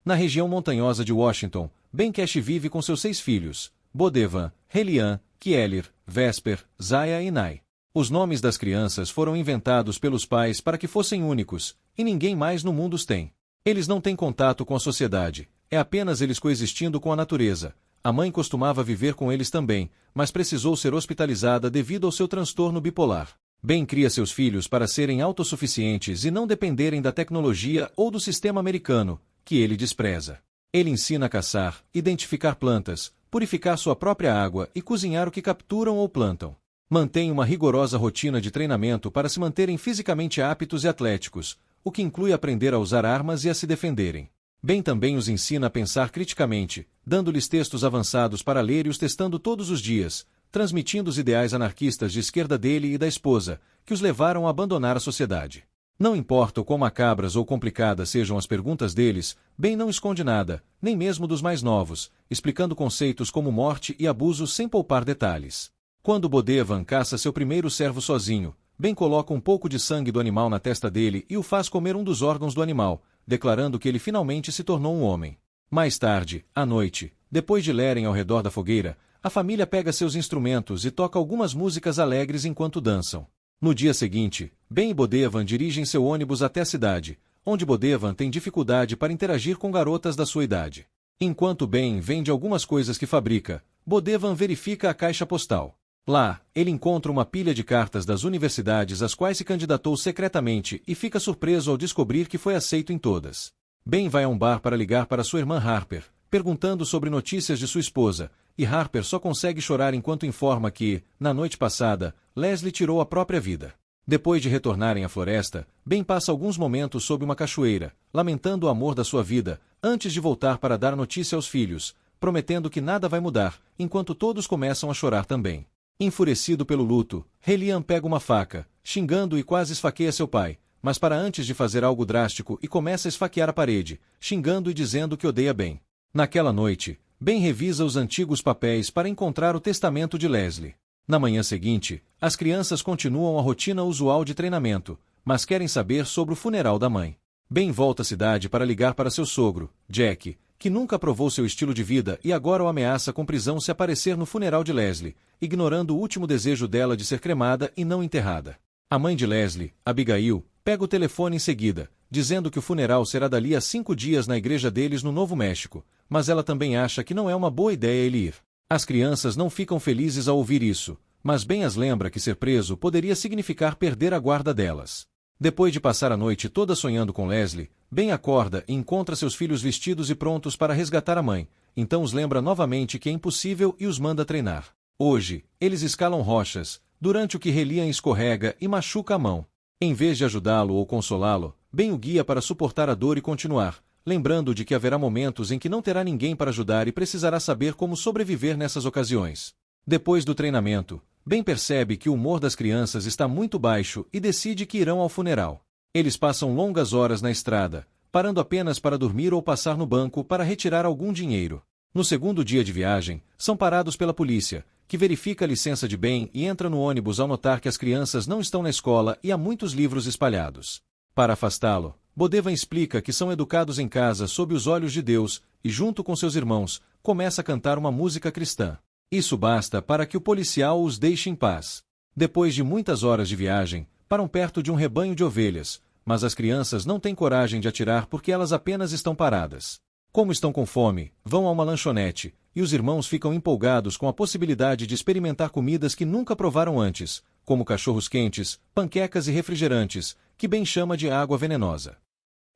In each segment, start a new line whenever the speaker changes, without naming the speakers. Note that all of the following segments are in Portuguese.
Na região montanhosa de Washington, Ben Cash vive com seus 6 filhos, Bodevan, Helian, Kielir, Vesper, Zaya e Nai. Os nomes das crianças foram inventados pelos pais para que fossem únicos, e ninguém mais no mundo os tem. Eles não têm contato com a sociedade, é apenas eles coexistindo com a natureza. A mãe costumava viver com eles também, mas precisou ser hospitalizada devido ao seu transtorno bipolar. Ben cria seus filhos para serem autossuficientes e não dependerem da tecnologia ou do sistema americano, que ele despreza. Ele ensina a caçar, identificar plantas, purificar sua própria água e cozinhar o que capturam ou plantam. Mantém uma rigorosa rotina de treinamento para se manterem fisicamente aptos e atléticos, o que inclui aprender a usar armas e a se defenderem. Ben também os ensina a pensar criticamente, dando-lhes textos avançados para ler e os testando todos os dias, transmitindo os ideais anarquistas de esquerda dele e da esposa, que os levaram a abandonar a sociedade. Não importa o quão macabras ou complicadas sejam as perguntas deles, Ben não esconde nada, nem mesmo dos mais novos, explicando conceitos como morte e abuso sem poupar detalhes. Quando Bodevan caça seu primeiro servo sozinho, Ben coloca um pouco de sangue do animal na testa dele e o faz comer um dos órgãos do animal, declarando que ele finalmente se tornou um homem. Mais tarde, à noite, depois de lerem ao redor da fogueira, a família pega seus instrumentos e toca algumas músicas alegres enquanto dançam. No dia seguinte, Ben e Bodevan dirigem seu ônibus até a cidade, onde Bodevan tem dificuldade para interagir com garotas da sua idade. Enquanto Ben vende algumas coisas que fabrica, Bodevan verifica a caixa postal. Lá, ele encontra uma pilha de cartas das universidades às quais se candidatou secretamente e fica surpreso ao descobrir que foi aceito em todas. Ben vai a um bar para ligar para sua irmã Harper, perguntando sobre notícias de sua esposa, e Harper só consegue chorar enquanto informa que, na noite passada, Leslie tirou a própria vida. Depois de retornarem à floresta, Ben passa alguns momentos sob uma cachoeira, lamentando o amor da sua vida, antes de voltar para dar notícia aos filhos, prometendo que nada vai mudar, enquanto todos começam a chorar também. Enfurecido pelo luto, Helian pega uma faca, xingando e quase esfaqueia seu pai, mas para antes de fazer algo drástico e começa a esfaquear a parede, xingando e dizendo que odeia Ben. Naquela noite, Ben revisa os antigos papéis para encontrar o testamento de Leslie. Na manhã seguinte, as crianças continuam a rotina usual de treinamento, mas querem saber sobre o funeral da mãe. Ben volta à cidade para ligar para seu sogro, Jack, que nunca aprovou seu estilo de vida e agora o ameaça com prisão se aparecer no funeral de Leslie, ignorando o último desejo dela de ser cremada e não enterrada. A mãe de Leslie, Abigail, pega o telefone em seguida, dizendo que o funeral será dali a 5 dias na igreja deles no Novo México, mas ela também acha que não é uma boa ideia ele ir. As crianças não ficam felizes ao ouvir isso, mas Ben as lembra que ser preso poderia significar perder a guarda delas. Depois de passar a noite toda sonhando com Leslie, Ben acorda e encontra seus filhos vestidos e prontos para resgatar a mãe, então os lembra novamente que é impossível e os manda treinar. Hoje, eles escalam rochas, durante o que Helian escorrega e machuca a mão. Em vez de ajudá-lo ou consolá-lo, Ben o guia para suportar a dor e continuar, lembrando de que haverá momentos em que não terá ninguém para ajudar e precisará saber como sobreviver nessas ocasiões. Depois do treinamento, Ben percebe que o humor das crianças está muito baixo e decide que irão ao funeral. Eles passam longas horas na estrada, parando apenas para dormir ou passar no banco para retirar algum dinheiro. No segundo dia de viagem, são parados pela polícia, que verifica a licença de Ben e entra no ônibus ao notar que as crianças não estão na escola e há muitos livros espalhados. Para afastá-lo, Bodevan explica que são educados em casa sob os olhos de Deus e, junto com seus irmãos, começa a cantar uma música cristã. Isso basta para que o policial os deixe em paz. Depois de muitas horas de viagem, param perto de um rebanho de ovelhas, mas as crianças não têm coragem de atirar porque elas apenas estão paradas. Como estão com fome, vão a uma lanchonete, e os irmãos ficam empolgados com a possibilidade de experimentar comidas que nunca provaram antes, como cachorros quentes, panquecas e refrigerantes, que Ben chama de água venenosa.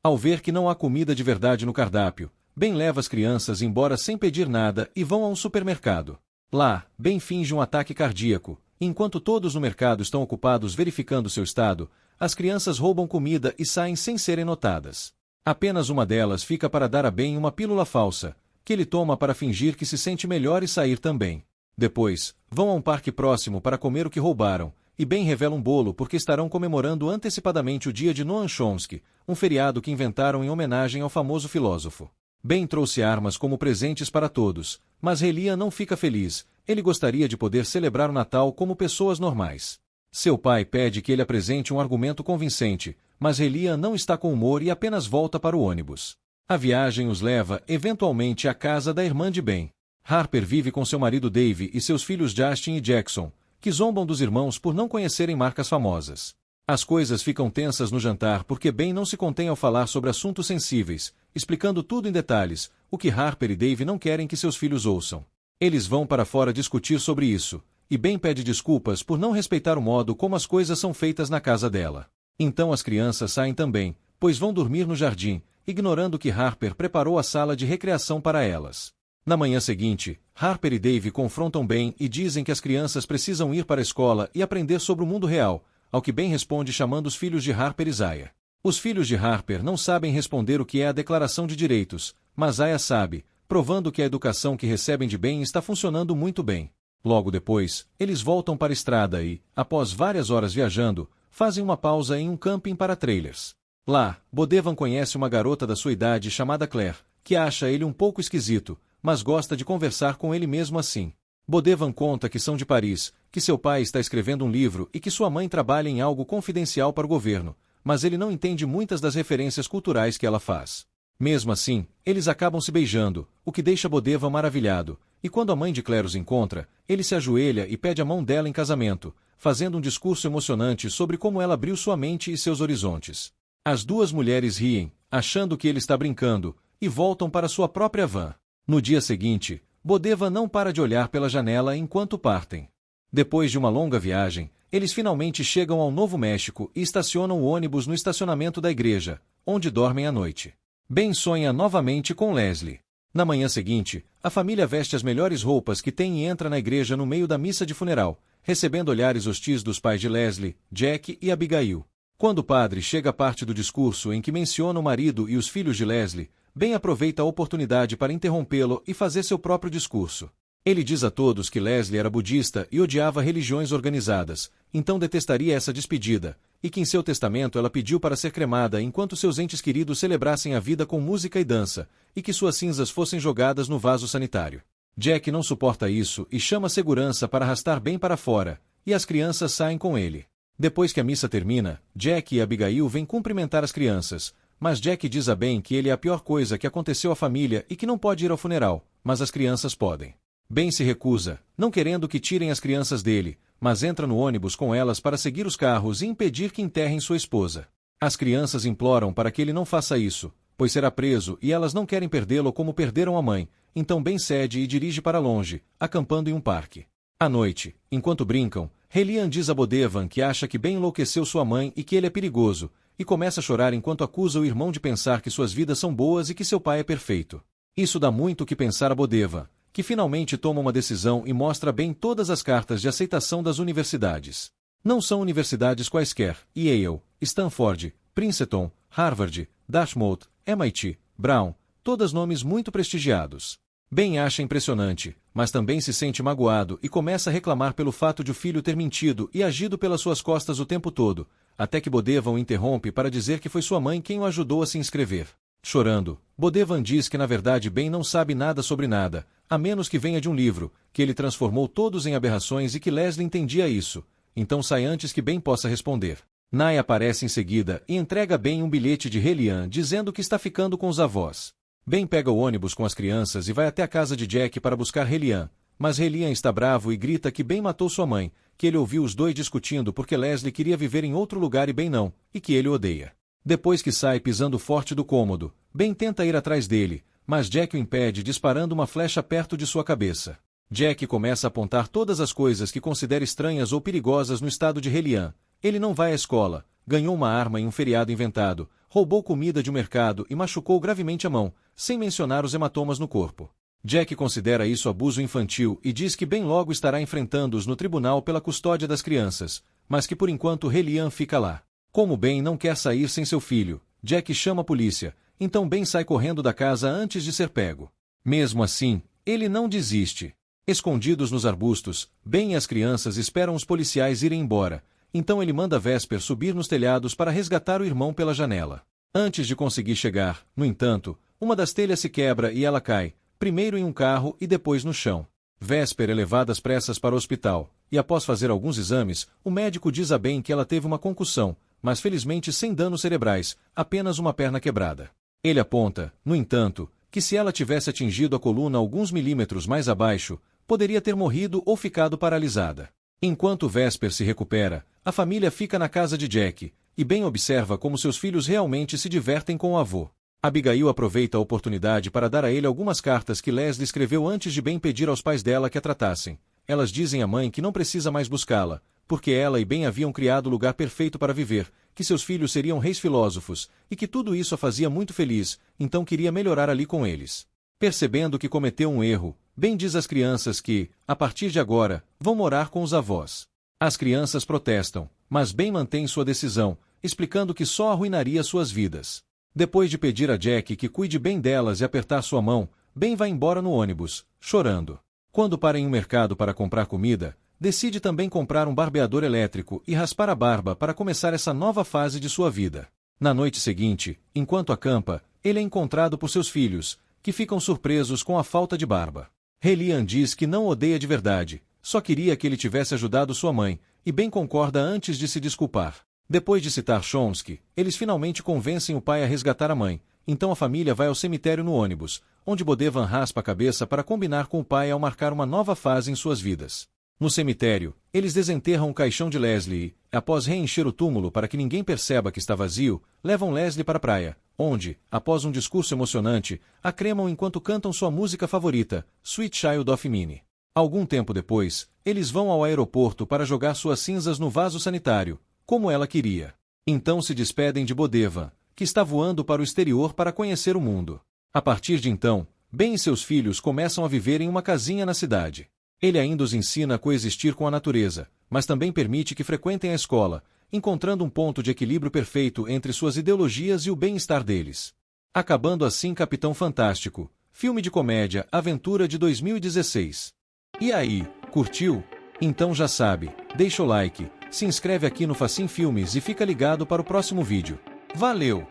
Ao ver que não há comida de verdade no cardápio, Ben leva as crianças embora sem pedir nada e vão a um supermercado. Lá, Ben finge um ataque cardíaco. Enquanto todos no mercado estão ocupados verificando seu estado, as crianças roubam comida e saem sem serem notadas. Apenas uma delas fica para dar a Ben uma pílula falsa, que ele toma para fingir que se sente melhor e sair também. Depois, vão a um parque próximo para comer o que roubaram, e Ben revela um bolo porque estarão comemorando antecipadamente o dia de Noam Chomsky, um feriado que inventaram em homenagem ao famoso filósofo. Ben trouxe armas como presentes para todos, mas Helian não fica feliz, ele gostaria de poder celebrar o Natal como pessoas normais. Seu pai pede que ele apresente um argumento convincente, mas Helian não está com humor e apenas volta para o ônibus. A viagem os leva, eventualmente, à casa da irmã de Ben. Harper vive com seu marido Dave e seus filhos Justin e Jackson, que zombam dos irmãos por não conhecerem marcas famosas. As coisas ficam tensas no jantar porque Ben não se contém ao falar sobre assuntos sensíveis, explicando tudo em detalhes, o que Harper e Dave não querem que seus filhos ouçam. Eles vão para fora discutir sobre isso, e Ben pede desculpas por não respeitar o modo como as coisas são feitas na casa dela. Então as crianças saem também, pois vão dormir no jardim, ignorando que Harper preparou a sala de recreação para elas. Na manhã seguinte, Harper e Dave confrontam Ben e dizem que as crianças precisam ir para a escola e aprender sobre o mundo real, ao que Ben responde chamando os filhos de Harper e Zaya. Os filhos de Harper não sabem responder o que é a Declaração de Direitos, mas Zaya sabe, provando que a educação que recebem de Ben está funcionando muito bem. Logo depois, eles voltam para a estrada e, após várias horas viajando, fazem uma pausa em um camping para trailers. Lá, Bodevan conhece uma garota da sua idade chamada Claire, que acha ele um pouco esquisito, mas gosta de conversar com ele mesmo assim. Bodevan conta que são de Paris, que seu pai está escrevendo um livro e que sua mãe trabalha em algo confidencial para o governo, mas ele não entende muitas das referências culturais que ela faz. Mesmo assim, eles acabam se beijando, o que deixa Bodevan maravilhado, e quando a mãe de Claire os encontra, ele se ajoelha e pede a mão dela em casamento, fazendo um discurso emocionante sobre como ela abriu sua mente e seus horizontes. As duas mulheres riem, achando que ele está brincando, e voltam para sua própria van. No dia seguinte, Bodevan não para de olhar pela janela enquanto partem. Depois de uma longa viagem, eles finalmente chegam ao Novo México e estacionam o ônibus no estacionamento da igreja, onde dormem à noite. Ben sonha novamente com Leslie. Na manhã seguinte, a família veste as melhores roupas que tem e entra na igreja no meio da missa de funeral, recebendo olhares hostis dos pais de Leslie, Jack e Abigail. Quando o padre chega à parte do discurso em que menciona o marido e os filhos de Leslie, Ben aproveita a oportunidade para interrompê-lo e fazer seu próprio discurso. Ele diz a todos que Leslie era budista e odiava religiões organizadas, então detestaria essa despedida, e que em seu testamento ela pediu para ser cremada enquanto seus entes queridos celebrassem a vida com música e dança, e que suas cinzas fossem jogadas no vaso sanitário. Jack não suporta isso e chama a segurança para arrastar Ben para fora, e as crianças saem com ele. Depois que a missa termina, Jack e Abigail vêm cumprimentar as crianças, mas Jack diz a Ben que ele é a pior coisa que aconteceu à família e que não pode ir ao funeral, mas as crianças podem. Ben se recusa, não querendo que tirem as crianças dele, mas entra no ônibus com elas para seguir os carros e impedir que enterrem sua esposa. As crianças imploram para que ele não faça isso, pois será preso e elas não querem perdê-lo como perderam a mãe, então Ben cede e dirige para longe, acampando em um parque. À noite, enquanto brincam, Relian diz a Bodevan que acha que Ben enlouqueceu sua mãe e que ele é perigoso, e começa a chorar enquanto acusa o irmão de pensar que suas vidas são boas e que seu pai é perfeito. Isso dá muito o que pensar a Bodevan, que finalmente toma uma decisão e mostra a Ben todas as cartas de aceitação das universidades. Não são universidades quaisquer: Yale, Stanford, Princeton, Harvard, Dartmouth, MIT, Brown, todas nomes muito prestigiados. Ben acha impressionante, mas também se sente magoado e começa a reclamar pelo fato de o filho ter mentido e agido pelas suas costas o tempo todo, até que Bodevan o interrompe para dizer que foi sua mãe quem o ajudou a se inscrever. Chorando, Bodevan diz que na verdade Ben não sabe nada sobre nada, a menos que venha de um livro, que ele transformou todos em aberrações e que Leslie entendia isso, então sai antes que Ben possa responder. Nye aparece em seguida e entrega a Ben um bilhete de Relian dizendo que está ficando com os avós. Ben pega o ônibus com as crianças e vai até a casa de Jack para buscar Relian, mas Relian está bravo e grita que Ben matou sua mãe, que ele ouviu os dois discutindo porque Leslie queria viver em outro lugar e Ben não, e que ele o odeia. Depois que sai pisando forte do cômodo, Ben tenta ir atrás dele, mas Jack o impede disparando uma flecha perto de sua cabeça. Jack começa a apontar todas as coisas que considera estranhas ou perigosas no estado de Relian. Ele não vai à escola, ganhou uma arma em um feriado inventado, roubou comida de um mercado e machucou gravemente a mão, sem mencionar os hematomas no corpo. Jack considera isso abuso infantil e diz que Ben logo estará enfrentando-os no tribunal pela custódia das crianças, mas que por enquanto Relian fica lá. Como Ben não quer sair sem seu filho, Jack chama a polícia, então Ben sai correndo da casa antes de ser pego. Mesmo assim, ele não desiste. Escondidos nos arbustos, Ben e as crianças esperam os policiais irem embora, então ele manda Vesper subir nos telhados para resgatar o irmão pela janela. Antes de conseguir chegar, no entanto, uma das telhas se quebra e ela cai, primeiro em um carro e depois no chão. Vesper é levada às pressas para o hospital, e após fazer alguns exames, o médico diz a Ben que ela teve uma concussão, mas felizmente sem danos cerebrais, apenas uma perna quebrada. Ele aponta, no entanto, que se ela tivesse atingido a coluna alguns milímetros mais abaixo, poderia ter morrido ou ficado paralisada. Enquanto Vesper se recupera, a família fica na casa de Jack, e Ben observa como seus filhos realmente se divertem com o avô. Abigail aproveita a oportunidade para dar a ele algumas cartas que Leslie escreveu antes de Ben pedir aos pais dela que a tratassem. Elas dizem à mãe que não precisa mais buscá-la, porque ela e Ben haviam criado o lugar perfeito para viver, que seus filhos seriam reis filósofos, e que tudo isso a fazia muito feliz, então queria melhorar ali com eles. Percebendo que cometeu um erro, Ben diz às crianças que, a partir de agora, vão morar com os avós. As crianças protestam, mas Ben mantém sua decisão, explicando que só arruinaria suas vidas. Depois de pedir a Jack que cuide bem delas e apertar sua mão, Ben vai embora no ônibus, chorando. Quando para em um mercado para comprar comida, decide também comprar um barbeador elétrico e raspar a barba para começar essa nova fase de sua vida. Na noite seguinte, enquanto acampa, ele é encontrado por seus filhos, que ficam surpresos com a falta de barba. Relian diz que não odeia de verdade, só queria que ele tivesse ajudado sua mãe, e Ben concorda antes de se desculpar. Depois de citar Chomsky, eles finalmente convencem o pai a resgatar a mãe, então a família vai ao cemitério no ônibus, onde Bodevan raspa a cabeça para combinar com o pai ao marcar uma nova fase em suas vidas. No cemitério, eles desenterram o caixão de Leslie e, após reencher o túmulo para que ninguém perceba que está vazio, levam Leslie para a praia, onde, após um discurso emocionante, a cremam enquanto cantam sua música favorita, Sweet Child of Mine. Algum tempo depois, eles vão ao aeroporto para jogar suas cinzas no vaso sanitário, como ela queria. Então se despedem de Bodevan, que está voando para o exterior para conhecer o mundo. A partir de então, Ben e seus filhos começam a viver em uma casinha na cidade. Ele ainda os ensina a coexistir com a natureza, mas também permite que frequentem a escola, encontrando um ponto de equilíbrio perfeito entre suas ideologias e o bem-estar deles. Acabando assim Capitão Fantástico, filme de comédia Aventura de 2016. E aí, curtiu? Então já sabe, deixa o like, se inscreve aqui no Facim Filmes e fica ligado para o próximo vídeo. Valeu!